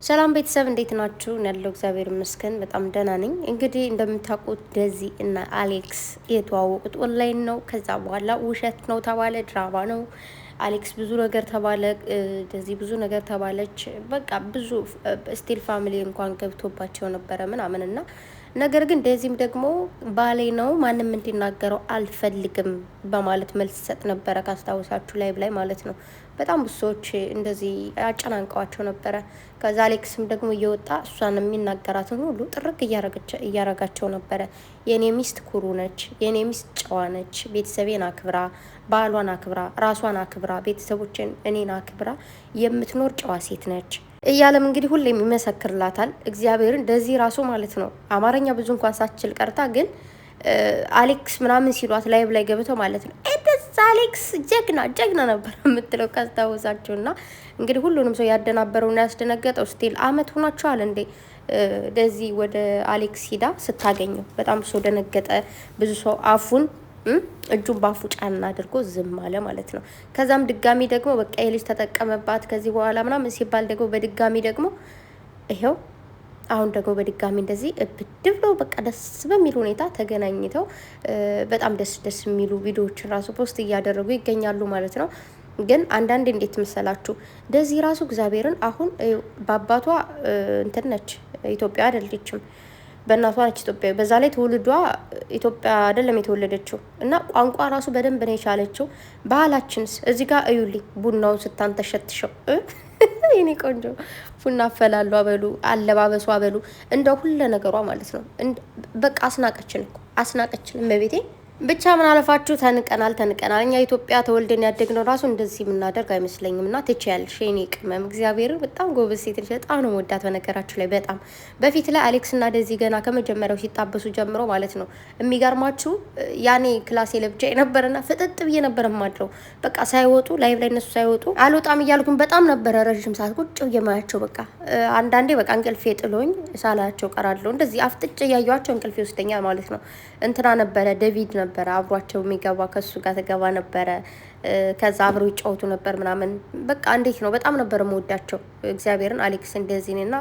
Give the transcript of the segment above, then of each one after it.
ሰላም ቤተሰብ እንዴት ናችሁ? ያለው እግዚአብሔር ይመስገን በጣም ደህና ነኝ። እንግዲህ እንደምታውቁት ደዚ እና አሌክስ የተዋወቁት ኦንላይን ነው። ከዛ በኋላ ውሸት ነው ተባለ፣ ድራማ ነው። አሌክስ ብዙ ነገር ተባለ፣ ደዚ ብዙ ነገር ተባለች። በቃ ብዙ ስቲል ፋሚሊ እንኳን ገብቶባቸው ነበረ ምናምን እና ነገር ግን ደዚም ደግሞ ባሌ ነው ማንም እንዲናገረው አልፈልግም በማለት መልስ ሰጥ ነበረ። ካስታውሳችሁ ላይ ማለት ነው። በጣም ብዙ ሰዎች እንደዚህ አጨናንቀዋቸው ነበረ። ከዛ አሌክስም ደግሞ እየወጣ እሷን የሚናገራትን ሁሉ ጥርቅ እያረጋቸው ነበረ። የኔ ሚስት ኩሩ ነች፣ የኔ ሚስት ጨዋ ነች፣ ቤተሰቤን አክብራ፣ ባሏን አክብራ፣ ራሷን አክብራ፣ ቤተሰቦችን እኔን አክብራ የምትኖር ጨዋ ሴት ነች እያለም እንግዲህ ሁሌም ይመሰክርላታል። እግዚአብሔርን እንደዚህ ራሱ ማለት ነው አማርኛ ብዙ እንኳን ሳትችል ቀርታ ግን አሌክስ ምናምን ሲሏት ላይብ ላይ ገብተው ማለት ነው አሌክስ ጀግና ነበር የምትለው ካስታወሳችሁ። እና እንግዲህ ሁሉንም ሰው ያደናበረውና ያስደነገጠው ስቲል አመት ሆኗቸዋል እንዴ እንደዚህ ወደ አሌክስ ሂዳ ስታገኘው በጣም ሰው ደነገጠ። ብዙ ሰው አፉን እጁን ባፉ ጫና አድርጎ ዝም አለ ማለት ነው። ከዛም ድጋሚ ደግሞ በቃ የልጅ ተጠቀመባት ከዚህ በኋላ ምናምን ሲባል ደግሞ በድጋሚ ደግሞ ይሄው አሁን ደግሞ በድጋሚ እንደዚህ እብድ ብለው በቃ ደስ በሚል ሁኔታ ተገናኝተው በጣም ደስ የሚሉ ቪዲዮዎችን ራሱ ፖስት እያደረጉ ይገኛሉ ማለት ነው። ግን አንዳንድ እንዴት መሰላችሁ እንደዚህ ራሱ እግዚአብሔርን አሁን በአባቷ እንትን ነች ኢትዮጵያ አይደለችም፣ በእናቷ ነች ኢትዮጵያ። በዛ ላይ ትውልዷ ኢትዮጵያ አይደለም የተወለደችው እና ቋንቋ ራሱ በደንብ ነው የቻለችው። ባህላችንስ እዚህ ጋር እዩልኝ ቡናውን ስታንተሸትሸው የኔ ቆንጆ ቡና አፈላሉ አበሉ፣ አለባበሱ አበሉ፣ እንደ ሁሉ ነገሯ ማለት ነው። በቃ አስናቀችን እመቤቴ። ብቻ ምን አለፋችሁ ተንቀናል። እኛ ኢትዮጵያ ተወልደን ያደግነው ራሱ እንደዚህ የምናደርግ አይመስለኝም። እና ትችያለሽ የኔ ቅመም፣ እግዚአብሔርን በጣም ጎበዝ ሴት ልጅ፣ በጣም ነው ወዳት። በነገራችሁ ላይ በጣም በፊት ላይ አሌክስ እና እንደዚህ ገና ከመጀመሪያው ሲጣበሱ ጀምሮ ማለት ነው። የሚገርማችሁ ያኔ ክላሴ ለብቻ የነበረና ፍጥጥ ብዬ ነበር የማድረው። በቃ ሳይወጡ ላይቭ ላይ እነሱ ሳይወጡ አልወጣም እያልኩኝ በጣም ነበረ ረዥም ሰዓት ቁጭ ብዬ ማያቸው። በቃ አንዳንዴ በቃ እንቅልፌ ጥሎኝ ሳላቸው ቀራለሁ። እንደዚህ አፍጥጭ እያየኋቸው እንቅልፌ ወስደኛል ማለት ነው። እንትና ነበረ ዴቪድ ነበረ አብሯቸው የሚገባ ከሱ ጋር ተገባ ነበረ። ከዛ አብረው ይጫወቱ ነበር ምናምን። በቃ እንዴት ነው በጣም ነበር የምወዳቸው እግዚአብሔርን። አሌክስ እንደዚህና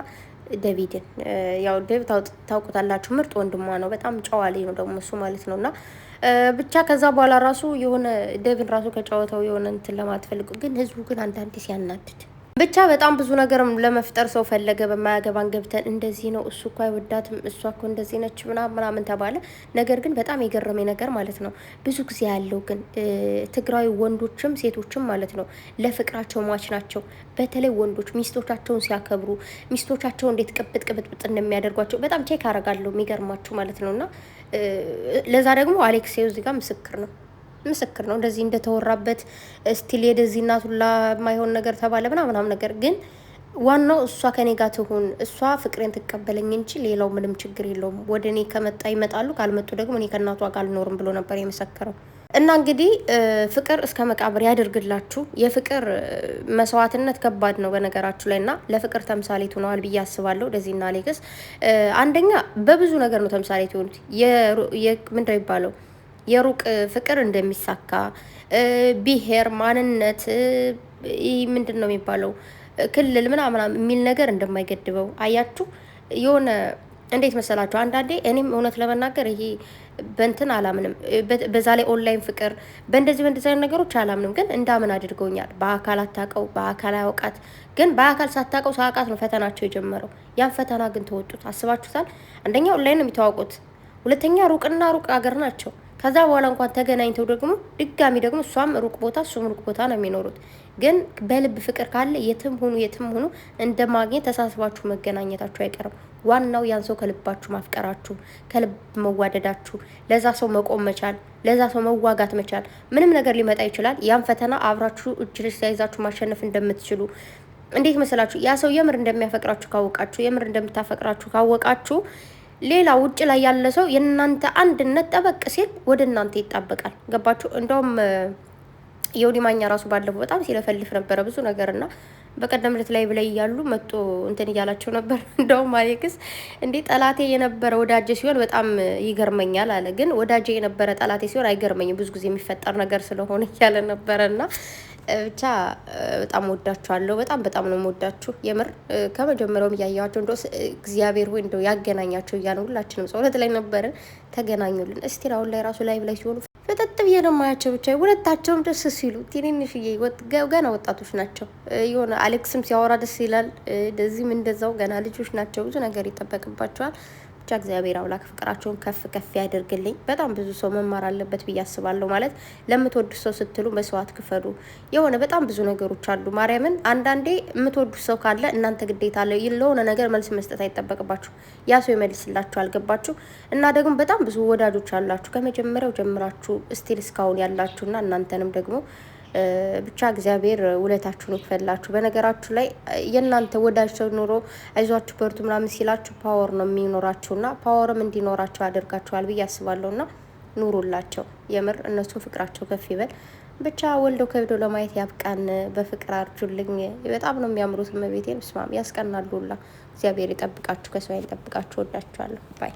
ዴቪድን ያው ዴቪድ ታውቁታላችሁ፣ ምርጥ ወንድሟ ነው። በጣም ጨዋ ልጅ ነው ደግሞ እሱ ማለት ነውና ብቻ ከዛ በኋላ ራሱ የሆነ ዴቪድ ራሱ ከጨዋታው የሆነ እንትን ለማለት ፈልጎ ግን ህዝቡ ግን አንዳንዴ ሲያናድድ ብቻ በጣም ብዙ ነገር ለመፍጠር ሰው ፈለገ። በማያገባን ገብተን እንደዚህ ነው እሱ እኮ አይወዳትም እሷ እኮ እንደዚህ ነች ምናምን ተባለ። ነገር ግን በጣም የገረመኝ ነገር ማለት ነው ብዙ ጊዜ ያለው ግን ትግራዊ ወንዶችም ሴቶችም ማለት ነው ለፍቅራቸው ሟች ናቸው። በተለይ ወንዶች ሚስቶቻቸውን ሲያከብሩ ሚስቶቻቸው እንዴት ቅብጥ እንደሚያደርጓቸው በጣም ቼክ አረጋለሁ። የሚገርማችሁ ማለት ነውና ለዛ ደግሞ አሌክስ እዚህ ጋር ምስክር ነው። እንደዚህ እንደተወራበት ስቲል የደዚህ እናቱላ ማይሆን ነገር ተባለ ምናምን ነገር ግን ዋናው እሷ ከኔ ጋር ትሁን፣ እሷ ፍቅሬን ትቀበለኝ እንጂ ሌላው ምንም ችግር የለውም። ወደ እኔ ከመጣ ይመጣሉ፣ ካልመጡ ደግሞ እኔ ከእናቷ ጋር አልኖርም ብሎ ነበር የመሰከረው። እና እንግዲህ ፍቅር እስከ መቃብር ያደርግላችሁ። የፍቅር መስዋዕትነት ከባድ ነው በነገራችሁ ላይ እና ለፍቅር ተምሳሌት ሆነዋል ብዬ አስባለሁ። ደዚህና አሌክስ አንደኛ በብዙ ነገር ነው ተምሳሌት የሆኑት። ምንድነው የሚባለው የሩቅ ፍቅር እንደሚሳካ ብሔር፣ ማንነት፣ ምንድን ነው የሚባለው ክልል ምናምን የሚል ነገር እንደማይገድበው አያችሁ። የሆነ እንዴት መሰላችሁ አንዳንዴ እኔም እውነት ለመናገር ይሄ በእንትን አላምንም። በዛ ላይ ኦንላይን ፍቅር በእንደዚህ አይነት ነገሮች አላምንም። ግን እንዳምን አድርገውኛል። በአካል አታውቀው በአካል አያውቃት፣ ግን በአካል ሳታውቀው ሳውቃት ነው ፈተናቸው የጀመረው። ያን ፈተና ግን ተወጡት። አስባችሁታል? አንደኛ ኦንላይን ነው የሚተዋወቁት፣ ሁለተኛ ሩቅና ሩቅ ሀገር ናቸው። ከዛ በኋላ እንኳን ተገናኝተው ደግሞ ድጋሚ ደግሞ እሷም ሩቅ ቦታ እሱም ሩቅ ቦታ ነው የሚኖሩት። ግን በልብ ፍቅር ካለ የትም ሁኑ እንደ ማግኘት ተሳስባችሁ መገናኘታችሁ አይቀርም። ዋናው ያን ሰው ከልባችሁ ማፍቀራችሁ፣ ከልብ መዋደዳችሁ፣ ለዛ ሰው መቆም መቻል፣ ለዛ ሰው መዋጋት መቻል። ምንም ነገር ሊመጣ ይችላል። ያን ፈተና አብራችሁ እጅ ለእጅ ተያይዛችሁ ማሸነፍ እንደምትችሉ እንዴት መሰላችሁ? ያ ሰው የምር እንደሚያፈቅራችሁ ካወቃችሁ፣ የምር እንደምታፈቅራችሁ ካወቃችሁ ሌላ ውጭ ላይ ያለ ሰው የእናንተ አንድነት ጠበቅ ሲል ወደ እናንተ ይጣበቃል። ገባችሁ? እንደውም የወዲ ማኛ ራሱ ባለፈው በጣም ሲለፈልፍ ነበረ ብዙ ነገርና በቀደም ዕለት ላይ ብላይ እያሉ መጥቶ እንትን እያላቸው ነበር። እንደውም አሌክስ እንዴ ጠላቴ የነበረ ወዳጄ ሲሆን በጣም ይገርመኛል አለ። ግን ወዳጄ የነበረ ጠላቴ ሲሆን አይገርመኝም ብዙ ጊዜ የሚፈጠር ነገር ስለሆነ እያለ ነበረና ብቻ በጣም ወዳችኋለሁ። በጣም ነው የምወዳችሁ የምር ከመጀመሪያውም እያየኋቸው እንደው እግዚአብሔር ሆይ እንደው ያገናኛቸው እያለ ሁላችንም ጸሎት ላይ ነበርን። ተገናኙልን። እስቲ አሁን ላይ ራሱ ላይ ሲሆኑ ፍጥጥ ብዬ ነው የማያቸው። ብቻ ሁለታቸውም ደስ ሲሉ ትንንሽዬ ገና ወጣቶች ናቸው። የሆነ አሌክስም ሲያወራ ደስ ይላል። እንደዚህም እንደዛው ገና ልጆች ናቸው። ብዙ ነገር ይጠበቅባቸዋል። ብቻ እግዚአብሔር አምላክ ፍቅራቸውን ከፍ ያደርግልኝ። በጣም ብዙ ሰው መማር አለበት ብዬ አስባለሁ። ማለት ለምትወዱት ሰው ስትሉ መስዋዕት ክፈሉ። የሆነ በጣም ብዙ ነገሮች አሉ። ማርያምን አንዳንዴ የምትወዱት ሰው ካለ እናንተ ግዴታ አለ ለሆነ ነገር መልስ መስጠት አይጠበቅባችሁ። ያ ሰው ይመልስላችሁ። አልገባችሁ? እና ደግሞ በጣም ብዙ ወዳጆች አላችሁ ከመጀመሪያው ጀምራችሁ ስቲል እስካሁን ያላችሁና እናንተንም ደግሞ ብቻ እግዚአብሔር ውለታችሁን ይክፈላችሁ። በነገራችሁ ላይ የእናንተ ወዳጅ ሰው ኑሮ አይዟችሁ በርቱ ምናምን ሲላችሁ ፓወር ነው የሚኖራችሁና ፓወርም እንዲኖራቸው ያደርጋችኋል ብዬ አስባለሁና ኑሩላቸው። የምር እነሱን ፍቅራቸው ከፍ ይበል። ብቻ ወልደው ከብደው ለማየት ያብቃን። በፍቅር አርጁልኝ። በጣም ነው የሚያምሩት። እመቤቴን ስማም ያስቀናሉላ። እግዚአብሔር ይጠብቃችሁ፣ ከሰው ይጠብቃችሁ። ወዳችኋለሁ ባይ